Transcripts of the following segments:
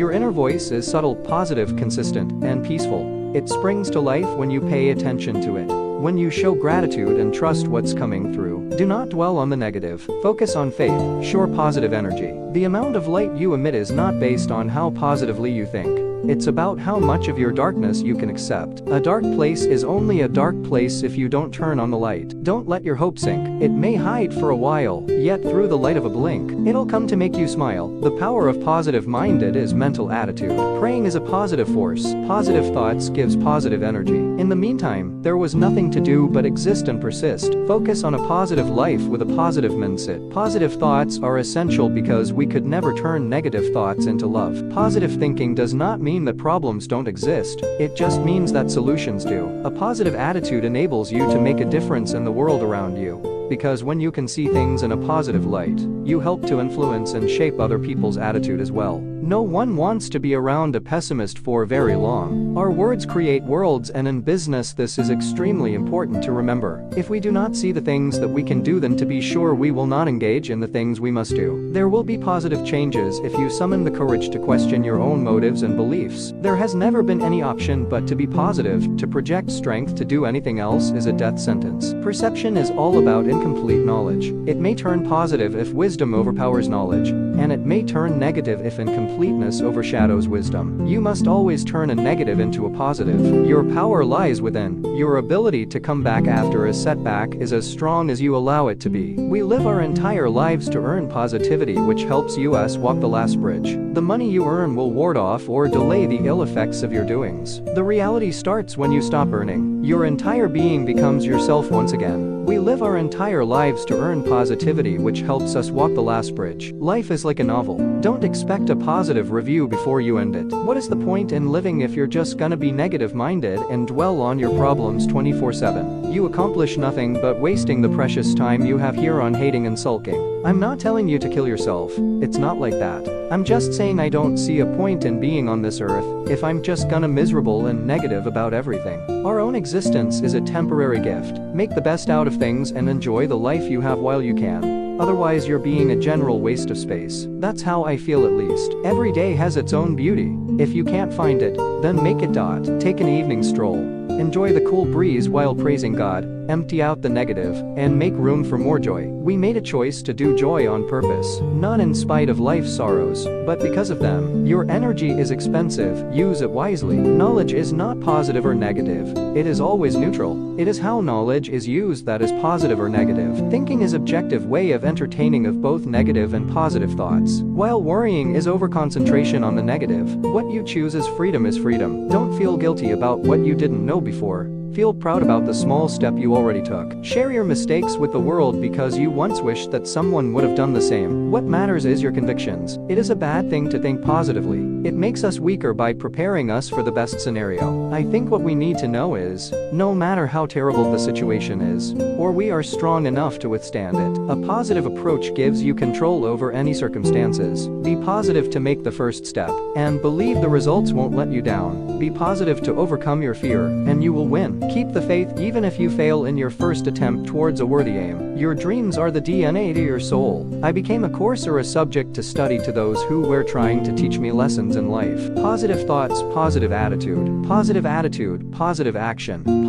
Your inner voice is subtle, positive, consistent, and peaceful. It springs to life when you pay attention to it. When you show gratitude and trust what's coming through. Do not dwell on the negative. Focus on faith, sure positive energy. The amount of light you emit is not based on how positively you think. It's about how much of your darkness you can accept. A dark place is only a dark place if you don't turn on the light. Don't let your hope sink. It may hide for a while, yet through the light of a blink, it'll come to make you smile. The power of positive-minded is mental attitude. Praying is a positive force. Positive thoughts gives positive energy. In the meantime, there was nothing to do but exist and persist. Focus on a positive life with a positive mindset. Positive thoughts are essential because we could never turn negative thoughts into love. Positive thinking does not mean that problems don't exist, it just means that solutions do. A positive attitude enables you to make a difference in the world around you. Because when you can see things in a positive light, you help to influence and shape other people's attitude as well. No one wants to be around a pessimist for very long. Our words create worlds, and in business this is extremely important to remember. If we do not see the things that we can do, then to be sure we will not engage in the things we must do. There will be positive changes if you summon the courage to question your own motives and beliefs. There has never been any option but to be positive. To project strength to do anything else is a death sentence. Perception is all about incomplete knowledge. It may turn positive if wisdom overpowers knowledge, and it may turn negative if incompleteness overshadows wisdom. You must always turn a negative into a positive. Your power lies within. Your ability to come back after a setback is as strong as you allow it to be. We live our entire lives to earn positivity, which helps us walk the last bridge. The money you earn will ward off or delay the ill effects of your doings. The reality starts when you stop earning. Your entire being becomes yourself once again. We live our entire lives to earn positivity, which helps us walk the last bridge. Life is like a novel. Don't expect a positive review before you end it. What is the point in living if you're just gonna be negative-minded and dwell on your problems 24/7? You accomplish nothing but wasting the precious time you have here on hating and sulking. I'm not telling you to kill yourself. It's not like that. I'm just saying I don't see a point in being on this earth if I'm just gonna miserable and negative about everything. Our own existence is a temporary gift. Make the best out of things and enjoy the life you have while you can. Otherwise you're being a general waste of space. That's how I feel, at least. Every day has its own beauty. If you can't find it, then make it. Take an evening stroll. Enjoy the cool breeze while praising God. Empty out the negative and make room for more joy. We made a choice to do joy on purpose, not in spite of life's sorrows, but because of them. Your energy is expensive. Use it wisely. Knowledge is not positive or negative. It is always neutral. It is how knowledge is used that is positive or negative. Thinking is objective way of entertaining of both negative and positive thoughts, while worrying is overconcentration on the negative. What you choose as freedom is freedom. Don't feel guilty about what you didn't know before. Feel proud about the small step you already took. Share your mistakes with the world because you once wished that someone would have done the same. What matters is your convictions. It is a bad thing to think positively. It makes us weaker by preparing us for the best scenario. I think what we need to know is, no matter how terrible the situation is, or we are strong enough to withstand it. A positive approach gives you control over any circumstances. Be positive to make the first step, and believe the results won't let you down. Be positive to overcome your fear, and you will win. Keep the faith even if you fail in your first attempt towards a worthy aim. Your dreams are the DNA to your soul. I became a course or a subject to study to those who were trying to teach me lessons in life. Positive thoughts, positive attitude, positive action,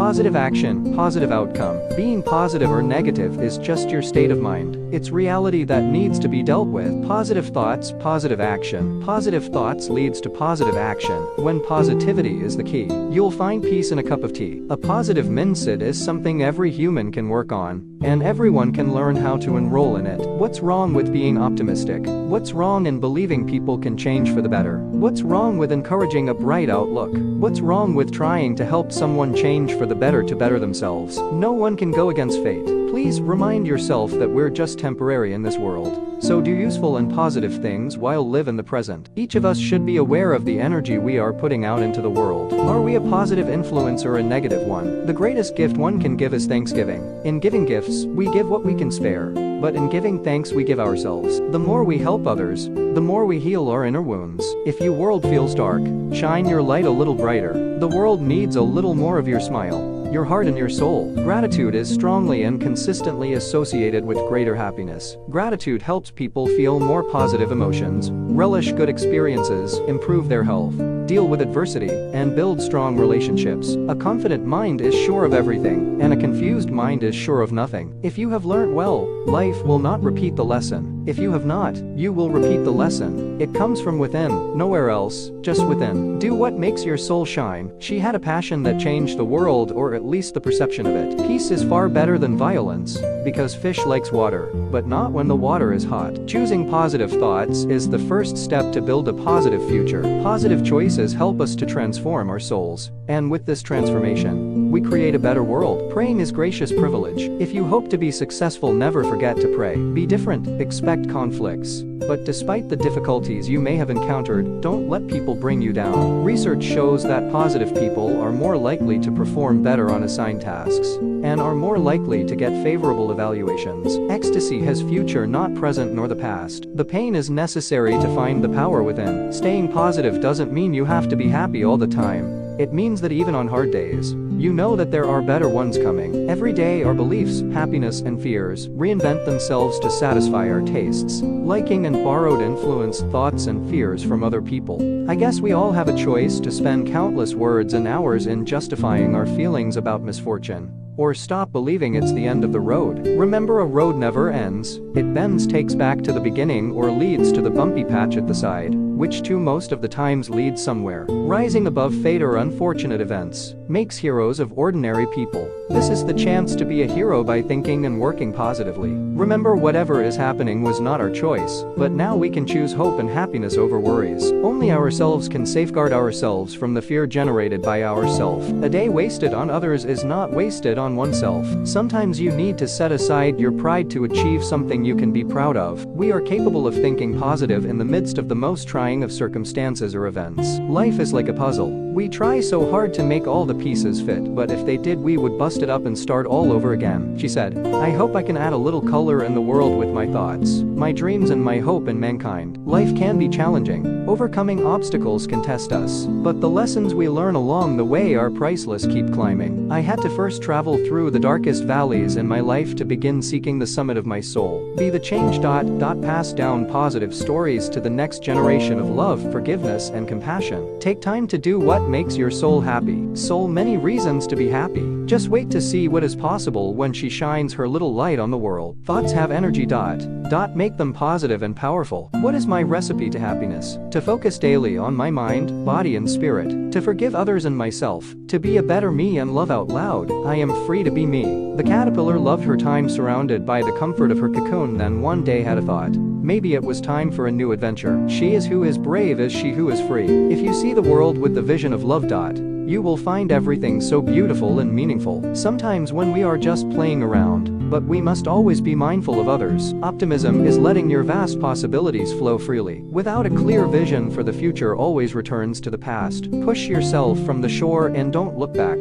positive outcome. Being positive or negative is just your state of mind. It's reality that needs to be dealt with. Positive thoughts, positive action. Positive thoughts leads to positive action. When positivity is the key, you'll find peace in a cup of tea. A positive mindset is something every human can work on, and everyone can learn how to enroll in it. What's wrong with being optimistic? What's wrong in believing people can change for the better? What's wrong with encouraging a bright outlook? What's wrong with trying to help someone change for the better to better themselves? No one can go against fate. Please remind yourself that we're just temporary in this world. So do useful and positive things while live in the present. Each of us should be aware of the energy we are putting out into the world. Are we a positive influence or a negative one? The greatest gift one can give is thanksgiving. In giving gifts, we give what we can spare. But in giving thanks we give ourselves. The more we help others, the more we heal our inner wounds. If your world feels dark, shine your light a little brighter. The world needs a little more of your smile. your heart and your soul. Gratitude is strongly and consistently associated with greater happiness. Gratitude helps people feel more positive emotions, relish good experiences, improve their health, deal with adversity, and build strong relationships. A confident mind is sure of everything, and a confused mind is sure of nothing. If you have learnt well, life will not repeat the lesson. If you have not, you will repeat the lesson. It comes from within, nowhere else, just within. Do what makes your soul shine. She had a passion that changed the world, or at least the perception of it. Peace is far better than violence, because fish likes water, but not when the water is hot. Choosing positive thoughts is the first step to build a positive future. Positive choices help us to transform our souls, and with this transformation, we create a better world. Praying is gracious privilege. If you hope to be successful, never forget to pray. Be different, expect conflicts, but despite the difficulties you may have encountered, don't let people bring you down. Research shows that positive people are more likely to perform better on assigned tasks, and are more likely to get favorable evaluations. Ecstasy has future, not present nor the past. The pain is necessary to find the power within. Staying positive doesn't mean you have to be happy all the time. It means that even on hard days, you know that there are better ones coming. Every day our beliefs, happiness, and fears reinvent themselves to satisfy our tastes, liking and borrowed influence, thoughts and fears from other people. I guess we all have a choice to spend countless words and hours in justifying our feelings about misfortune, or stop believing it's the end of the road. Remember, a road never ends. It bends, takes back to the beginning, or leads to the bumpy patch at the side, which too most of the times leads somewhere. Rising above fate or unfortunate events makes heroes of ordinary people. This is the chance to be a hero by thinking and working positively. Remember, whatever is happening was not our choice, but now we can choose hope and happiness over worries. Only ourselves can safeguard ourselves from the fear generated by ourself. A day wasted on others is not wasted on oneself. Sometimes you need to set aside your pride to achieve something you can be proud of. We are capable of thinking positive in the midst of the most trying of circumstances or events. Life is like a puzzle. We try so hard to make all the pieces fit, but if they did, we would bust it up and start all over again. She said, I hope I can add a little color in the world with my thoughts, my dreams, and my hope in mankind. Life can be challenging. Overcoming obstacles can test us, but the lessons we learn along the way are priceless. Keep climbing. I had to first travel through the darkest valleys in my life to begin seeking the summit of my soul. Be the change. Pass down positive stories to the next generation of love, forgiveness, and compassion. Take time to do what makes your soul happy. Soul, many reasons to be happy. Just wait to see what is possible when she shines her little light on the world. Thoughts have energy. Make them positive and powerful. What is my recipe to happiness? To focus daily on my mind, body, and spirit. To forgive others and myself. To be a better me and love out loud. I am free to be me. The caterpillar loved her time surrounded by the comfort of her cocoon, then one day had a thought. Maybe it was time for a new adventure. She is who is brave is she who is free. If you see the world with the vision of love. You will find everything so beautiful and meaningful. Sometimes when we are just playing around, but we must always be mindful of others. Optimism is letting your vast possibilities flow freely. Without a clear vision for the future, always returns to the past. Push yourself from the shore and don't look back.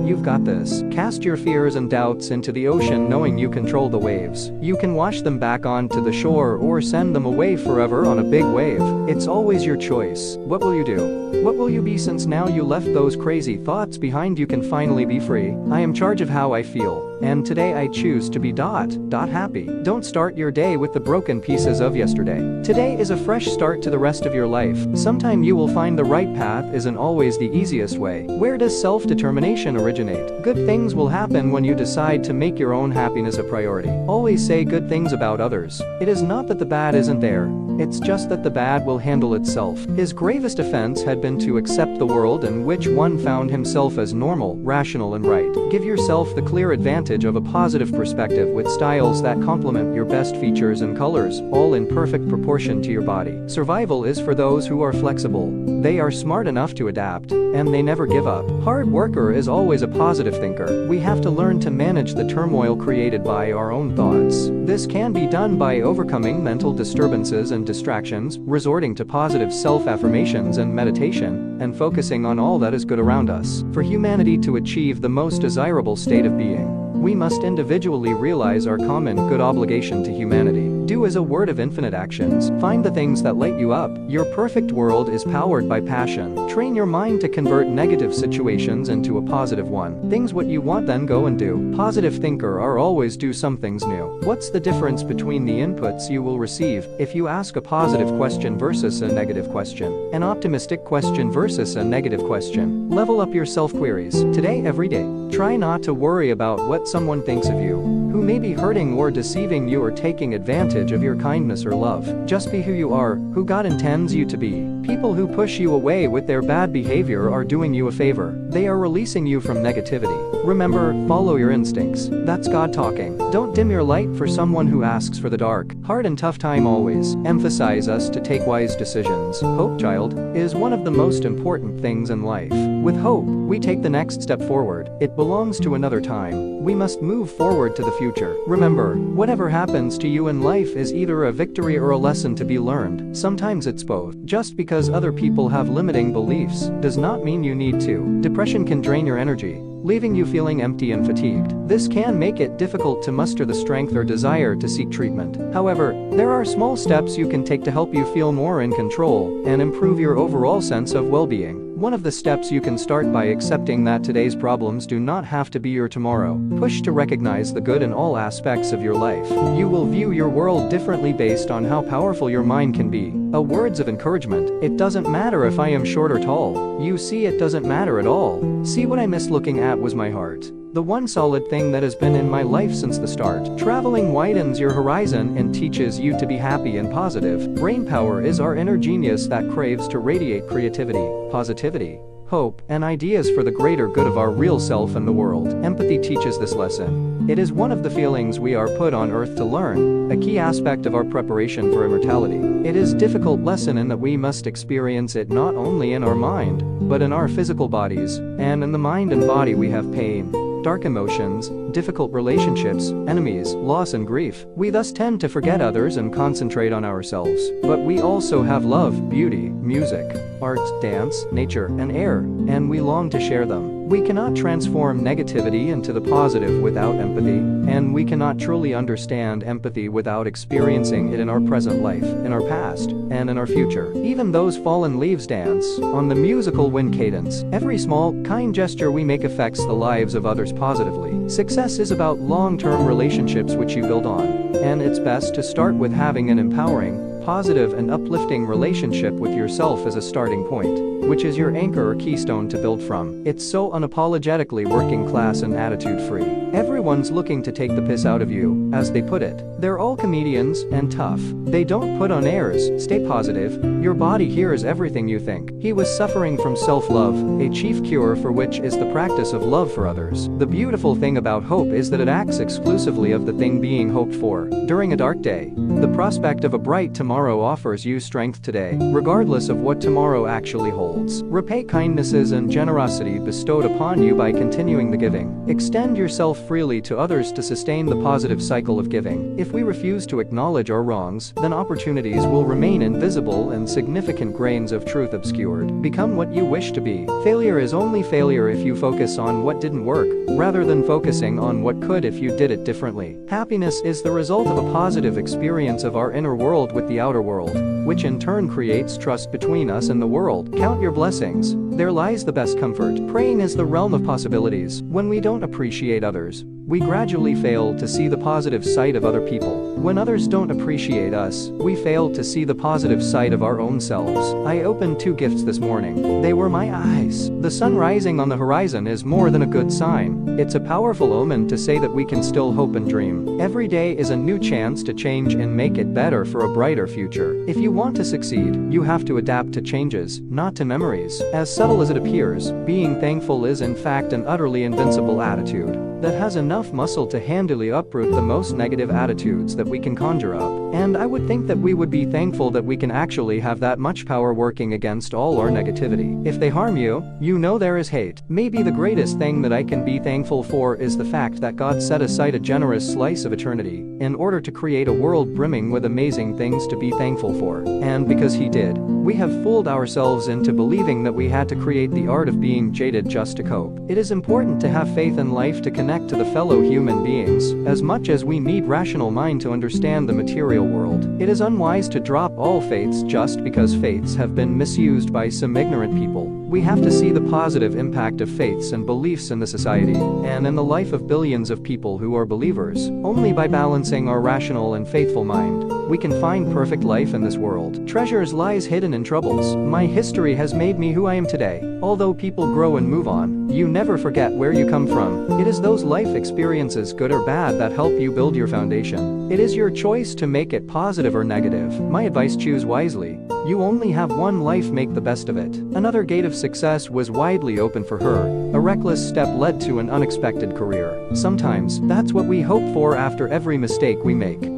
You've got this. Cast your fears and doubts into the ocean, knowing you control the waves. You can wash them back onto the shore or send them away forever on a big wave. It's always your choice. What will you do? What will you be? Since now you left those crazy thoughts behind, you can finally be free. I am in charge of how I feel, and today I choose to be happy. Don't start your day with the broken pieces of yesterday. Today is a fresh start to the rest of your life. Sometime you will find the right path isn't always the easiest way. Where does self-determination originate? Good things will happen when you decide to make your own happiness a priority. Always say good things about others. It is not that the bad isn't there. It's just that the bad will handle itself. His gravest offense had been to accept the world in which one found himself as normal, rational, and right. Give yourself the clear advantage of a positive perspective with styles that complement your best features and colors, all in perfect proportion to your body. Survival is for those who are flexible. They are smart enough to adapt, and they never give up. Hard worker is always a positive thinker. We have to learn to manage the turmoil created by our own thoughts. This can be done by overcoming mental disturbances and distractions, resorting to positive self-affirmations and meditation, and focusing on all that is good around us. For humanity to achieve the most desirable state of being, we must individually realize our common good obligation to humanity. Do is a word of infinite actions. Find the things that light you up. Your perfect world is powered by passion. Train your mind to convert negative situations into a positive one. Things what you want, then go and do. Positive thinker are always do some things new. What's the difference between the inputs you will receive if you ask a positive question versus a negative question? An optimistic question versus a negative question. Level up your self-queries. Today, every day. Try not to worry about what someone thinks of you, who may be hurting or deceiving you or taking advantage of your kindness or love. Just be who you are, who God intends you to be. People who push you away with their bad behavior are doing you a favor. They are releasing you from negativity. Remember, follow your instincts. That's God talking. Don't dim your light for someone who asks for the dark. Hard and tough time always emphasize us to take wise decisions. Hope, child, is one of the most important things in life. With hope, we take the next step forward. It belongs to another time. We must move forward to the future. Remember, whatever happens to you in life is either a victory or a lesson to be learned. Sometimes it's both. Just because other people have limiting beliefs does not mean you need to. Depression can drain your energy, leaving you feeling empty and fatigued. This can make it difficult to muster the strength or desire to seek treatment. However, there are small steps you can take to help you feel more in control and improve your overall sense of well-being. One of the steps you can start by accepting that today's problems do not have to be your tomorrow. Push to recognize the good in all aspects of your life. You will view your world differently based on how powerful your mind can be. Words of encouragement. It doesn't matter if I am short or tall. You see, it doesn't matter at all. See, what I missed looking at was my heart. The one solid thing that has been in my life since the start. Traveling widens your horizon and teaches you to be happy and positive. Brainpower is our inner genius that craves to radiate creativity, positivity, hope, and ideas for the greater good of our real self and the world. Empathy teaches this lesson. It is one of the feelings we are put on earth to learn, a key aspect of our preparation for immortality. It is a difficult lesson in that we must experience it not only in our mind, but in our physical bodies, and in the mind and body we have pain, dark emotions, difficult relationships, enemies, loss and grief. We thus tend to forget others and concentrate on ourselves. But we also have love, beauty, music, art, dance, nature, and air, and we long to share them. We cannot transform negativity into the positive without empathy, and we cannot truly understand empathy without experiencing it in our present life, in our past, and in our future. Even those fallen leaves dance on the musical wind cadence. Every small, kind gesture we make affects the lives of others positively. Success is about long-term relationships which you build on, and it's best to start with having an empowering, positive and uplifting relationship with yourself as a starting point, which is your anchor or keystone to build from. It's so unapologetically working class and attitude free. Everyone's looking to take the piss out of you, as they put it. They're all comedians and tough. They don't put on airs. Stay positive. Your body hears everything you think. He was suffering from self-love, a chief cure for which is the practice of love for others. The beautiful thing about hope is that it acts exclusively of the thing being hoped for. During a dark day, the prospect of a bright tomorrow offers you strength today, regardless of what tomorrow actually holds. Repay kindnesses and generosity bestowed upon you by continuing the giving. Extend yourself freely to others to sustain the positive cycle of giving. If we refuse to acknowledge our wrongs, then opportunities will remain invisible and significant grains of truth obscured. Become what you wish to be. Failure is only failure if you focus on what didn't work, rather than focusing on what could if you did it differently. Happiness is the result of a positive experience of our inner world with the outer world, which in turn creates trust between us and the world. Count your blessings. There lies the best comfort. Praying is the realm of possibilities. When we don't appreciate others, we gradually fail to see the positive side of other people. When others don't appreciate us, we fail to see the positive side of our own selves. I opened 2 gifts this morning. They were my eyes. The sun rising on the horizon is more than a good sign. It's a powerful omen to say that we can still hope and dream. Every day is a new chance to change and make it better for a brighter future. If you want to succeed, you have to adapt to changes, not to memories. As subtle as it appears, being thankful is in fact an utterly invincible attitude that has enough muscle to handily uproot the most negative attitudes that we can conjure up. And I would think that we would be thankful that we can actually have that much power working against all our negativity. If they harm you, you know there is hate. Maybe the greatest thing that I can be thankful for is the fact that God set aside a generous slice of eternity in order to create a world brimming with amazing things to be thankful for. And because He did, we have fooled ourselves into believing that we had to create the art of being jaded just to cope. It is important to have faith in life to connect to the fellow human beings, as much as we need rational mind to understand the material world. It is unwise to drop all faiths just because faiths have been misused by some ignorant people. We have to see the positive impact of faiths and beliefs in the society and in the life of billions of people who are believers. Only by balancing our rational and faithful mind, we can find perfect life in this world. Treasures lies hidden in troubles. My history has made me who I am today. Although people grow and move on, you never forget where you come from. It is those life experiences, good or bad, that help you build your foundation. It is your choice to make it positive or negative. My advice: choose wisely. You only have one life, make the best of it. Another gate of success was widely open for her. A reckless step led to an unexpected career. Sometimes, that's what we hope for after every mistake we make.